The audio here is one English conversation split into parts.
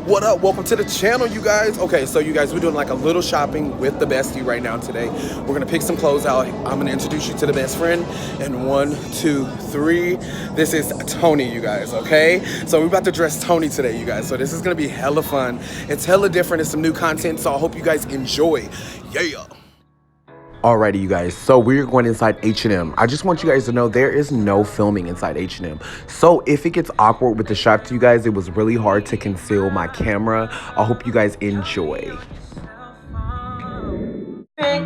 What up? Welcome to the channel, you guys. Okay, so you guys, we're doing like a little shopping with the bestie right now today. We're gonna pick some clothes out. I'm gonna introduce you to the best friend. And 1, 2, 3. This is Tony, you guys, okay? So we're about to dress Tony today, you guys. So this is gonna be hella fun. It's hella different. It's some new content, so I hope you guys enjoy. Yeah. Alrighty, you guys, so we're going inside H&M. I just want you guys to know there is no filming inside H&M. So if it gets awkward with the shots, you guys, it was really hard to conceal my camera. I hope you guys enjoy.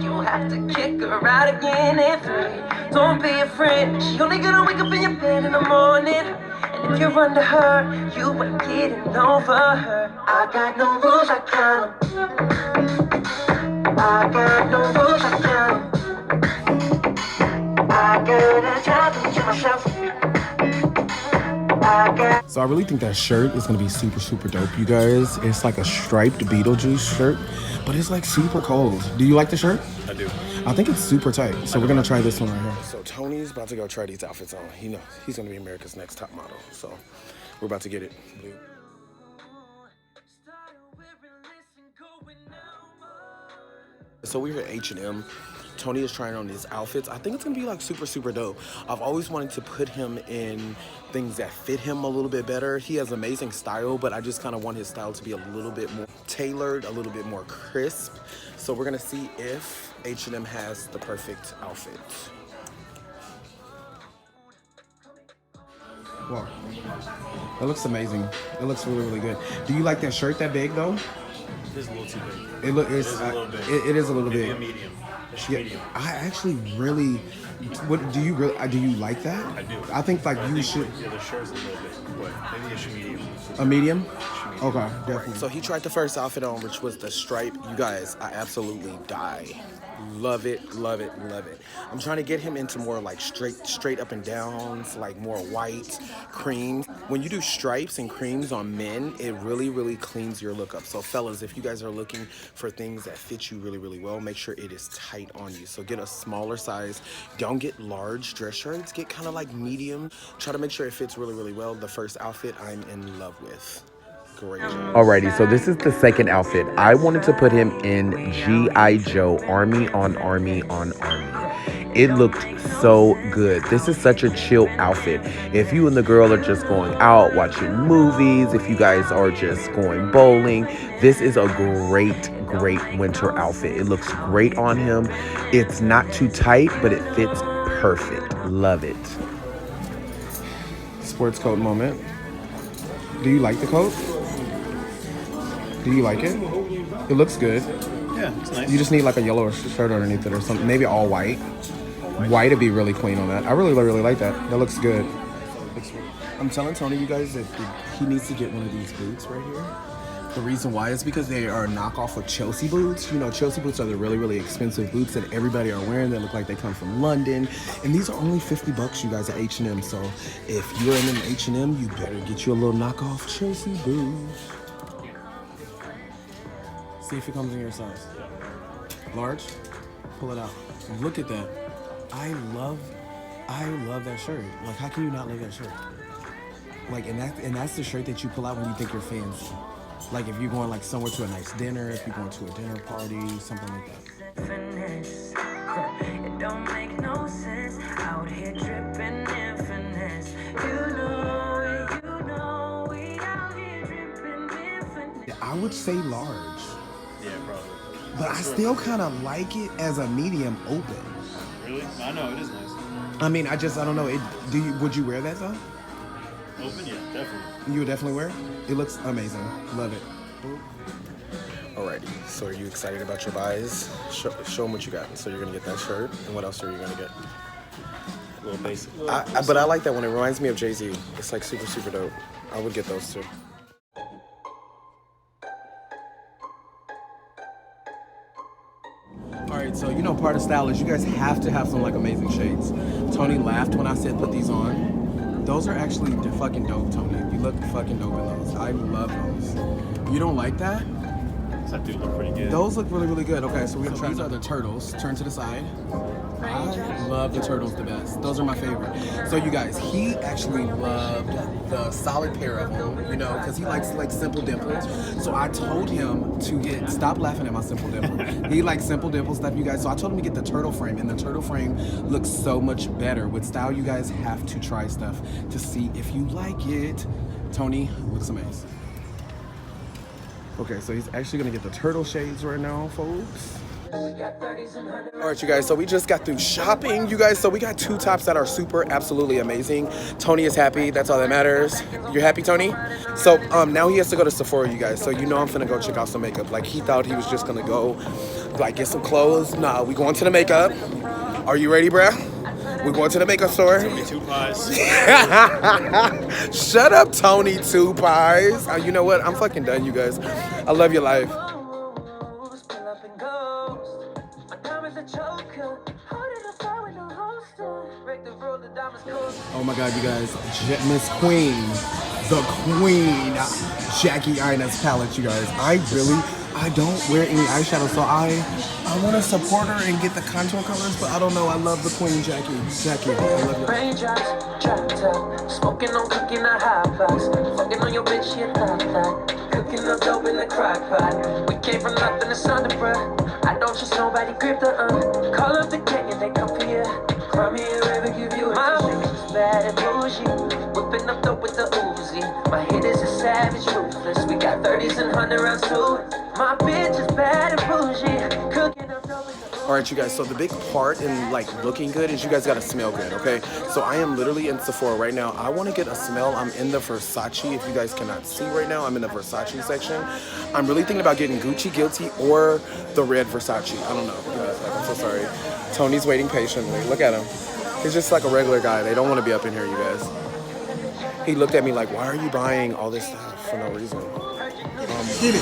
You have to kick her out again if don't be afraid. She only gonna wake up in your bed in the morning. And if you're under her, you ain't getting over her. I got no rules, I count. I got no rules, I count. I gotta try to myself. So I really think that shirt is gonna be super dope, you guys. It's like a striped Beetlejuice shirt, but it's like super cold. Do you like the shirt? I do. I think it's super tight. So we're gonna try this one right here. So Tony's about to go try these outfits on. He knows he's gonna be America's next top model. So we're about to get it. So we're at H&M. Tony is trying on his outfits. I think it's gonna be like super dope. I've always wanted to put him in things that fit him a little bit better. He has amazing style, but I just kind of want his style to be a little bit more tailored, a little bit more crisp. So we're gonna see if H&M has the perfect outfit. Wow, that looks amazing. It looks really good. Do you like that shirt that big though? It's a little too big. It is a little big. Maybe a medium. Yeah, I actually really. What do you like that? I do. I think like you should. Yeah, the shirt's a little bit, but maybe a medium. A medium? Okay, definitely. So he tried the first outfit on, which was the stripe. You guys, I absolutely die. Love it. I'm trying to get him into more like straight up and downs, like more white, cream. When you do stripes and creams on men, it really cleans your look up. So fellas, if you guys are looking for things that fit you really well, make sure it is tight on you. So get a smaller size. Don't get large dress shirts. Get kind of like medium. Try to make sure it fits really well. The first outfit I'm in love with. Great. Alrighty, so this is the second outfit. I wanted to put him in G.I. Joe, Army on Army on Army. It looked so good. This is such a chill outfit. If you and the girl are just going out, watching movies, if you guys are just going bowling, this is a great winter outfit. It looks great on him. It's not too tight, but it fits perfect. Love it. Sports coat moment. Do you like the coat? Do you like it? It looks good. Yeah, it's nice. You just need like a yellow shirt underneath it or something. Maybe all white. White would be really clean on that. I really like that. That looks good. I'm telling Tony, you guys, that he needs to get one of these boots right here. The reason why is because they are a knockoff of Chelsea boots. You know, Chelsea boots are the really expensive boots that everybody are wearing. They look like they come from London. And these are only $50, you guys, at H&M. So if you're in an H&M, you better get you a little knockoff Chelsea boot. See if it comes in your size. Large? Pull it out. Look at that. I love that shirt. Like, how can you not love that shirt? Like, and that's the shirt that you pull out when you think you're fancy. Like if you're going like somewhere to a nice dinner, if you're going to a dinner party, something like that. It don't make no sense out here dripping in finesse. You know, we out here dripping in finesse. Yeah, I would say large. Yeah, probably. But I still kind of like it as a medium open. Really? I know, it is nice. I mean, I don't know. Would you wear that though? Open? Yeah, definitely. You would definitely wear it? It looks amazing. Love it. Alrighty, so are you excited about your buys? Show them what you got. So you're gonna get that shirt, and what else are you gonna get? A little basic. But I like that one. It reminds me of Jay-Z. It's like super dope. I would get those too. Alright, so you know part of style is you guys have to have some like amazing shades. Tony laughed when I said put these on. Those are actually fucking dope, Tony. You look fucking dope in those. I love those. You don't like that? That dude look pretty good. Those look really, really good. Okay, so we're gonna try these are the turtles. Turn to the side. I love the turtles the best. Those are my favorite. So you guys, he actually loved the solid pair of them, you know, because he likes like simple dimples. So I told him to get, stop laughing at my simple dimple. He likes simple dimple stuff, you guys. So I told him to get the turtle frame, and the turtle frame looks so much better. With style, you guys have to try stuff to see if you like it. Tony looks amazing. Okay, so he's actually gonna get the turtle shades right now, folks. All right, you guys, so we just got through shopping, you guys. So we got 2 tops that are super absolutely amazing. Tony is happy. That's all that matters. You're happy, Tony? So now he has to go to Sephora, you guys. So you know I'm finna go check out some makeup. Like, he thought he was just gonna go, like, get some clothes. Nah, we going to the makeup. Are you ready, bruh? We're going to the makeup store. Tony 2 Pies. Shut up, Tony 2 Pies. You know what? I'm fucking done, you guys. I love your life. Oh my God, you guys. Miss Queen, the Queen, Jackie Aina's palette, you guys. I don't wear any eyeshadow, so I want to support her and get the contour colors, but I don't know. I love the Queen, Jackie. Jackie, I love you. Raindrops, drop top, smoking on cooking a hot box, fucking on your bitch, yeah, that. Cooking up dope in the crock pot. We came from nothing to something, bruh. I don't trust nobody, grip the call up the gang and they come for you. Cry me a river, give you a my bitch is bad and bougie. Whipping up dope with the Uzi. My hit is a savage, ruthless. We got 30s and 100 rounds too. My bitch is bad and bougie. Cooking up dope with the Uzi. All right, you guys, so the big part in like looking good is you guys gotta smell good, okay? So I am literally in Sephora right now. I wanna get a smell. I'm in the Versace. If you guys cannot see right now, I'm in the Versace section. I'm really thinking about getting Gucci Guilty or the red Versace. I don't know, you guys, like, I'm so sorry. Tony's waiting patiently. Look at him. He's just like a regular guy. They don't wanna be up in here, you guys. He looked at me like, why are you buying all this stuff for no reason? Get it,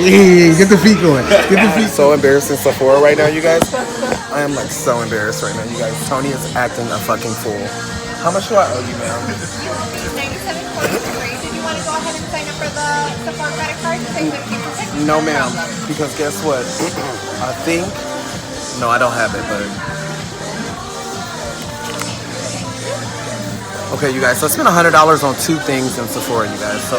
hey, get the feet going. Get the feet. So embarrassed in Sephora right now, you guys. I am like so embarrassed right now, you guys. Tony is acting a fucking fool. How much do I owe you, ma'am? $97.43. Did you want to go ahead and sign up for the Sephora credit card to save 15%? No, ma'am. Because guess what? I think. No, I don't have it, but. Okay, you guys. So I spent $100 on 2 things in Sephora, you guys. So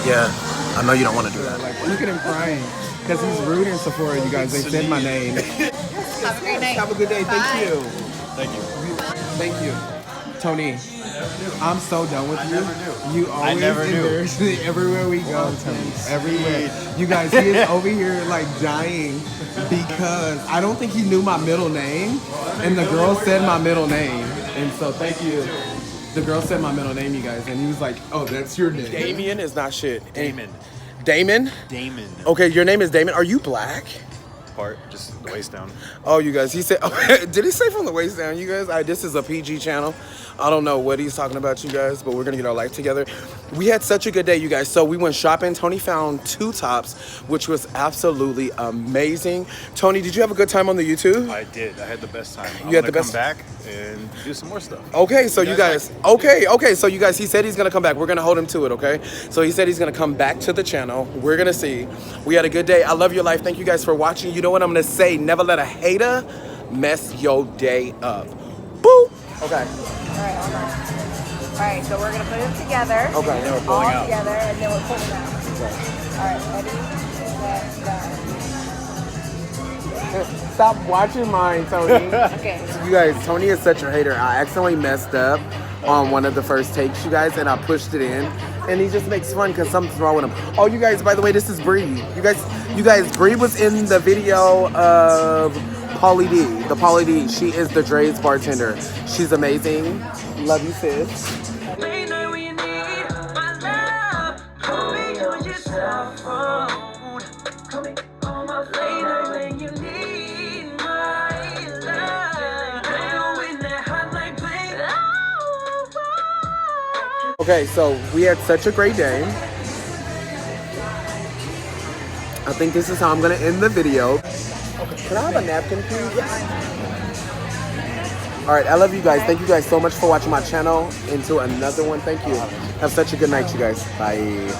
yeah, I know you don't want to do that. Like, look at him crying because he's rude in Sephora. You guys, they said my name. Have a great night. Have a good day. Thank Bye. you. Thank you. Thank you, Tony. I'm so done with you. Never knew. You always never knew. embarrass me everywhere we go, Tony. Everywhere. You guys, he is over here like dying because I don't think he knew my middle name, and the girl said my middle name, and so thank you. The girl said my middle name, you guys, and he was like, "Oh, that's your name." Damien is not shit. Damon. Damon? Damon. Okay, your name is Damon. Are you black? Part, just the waist down. Oh, you guys, he said, did he say from the waist down, you guys? This is a PG channel. I don't know what he's talking about, you guys, but we're gonna get our life together. We had such a good day, you guys. So we went shopping. Tony found 2 tops, which was absolutely amazing. Tony, did you have a good time on the YouTube? I did. I had the best time. You had the best- come back and do some more stuff. Okay, so you guys, like okay, so you guys, he said he's gonna come back. We're gonna hold him to it, okay? So he said he's gonna come back to the channel. We're gonna see. We had a good day. I love your life. Thank you guys for watching. You know what I'm gonna say? Never let a hater mess your day up. Boo! Okay. Alright, hold on. Alright, so we're going to put them together. Okay. Now we're pulling All out. together, and then we're pulling out. Alright, ready? Set, Stop watching mine, Tony. Okay. You guys, Tony is such a hater. I accidentally messed up on one of the first takes, you guys, and I pushed it in. And he just makes fun because something's wrong with him. Oh, you guys, by the way, this is Bree. You guys, Bree was in the video of Pauly D. The Pauly D. She is the Dre's bartender. She's amazing. Love you, sis. Late night when you need my love. Call me on your cell phone. Call me on my late night when you need my love. Now when that hotline bling. Okay, so we had such a great day. I think this is how I'm gonna end the video. Can I have a napkin, please? All right, I love you guys. Thank you guys so much for watching my channel. Into another one. Thank you. Have such a good night, you guys. Bye.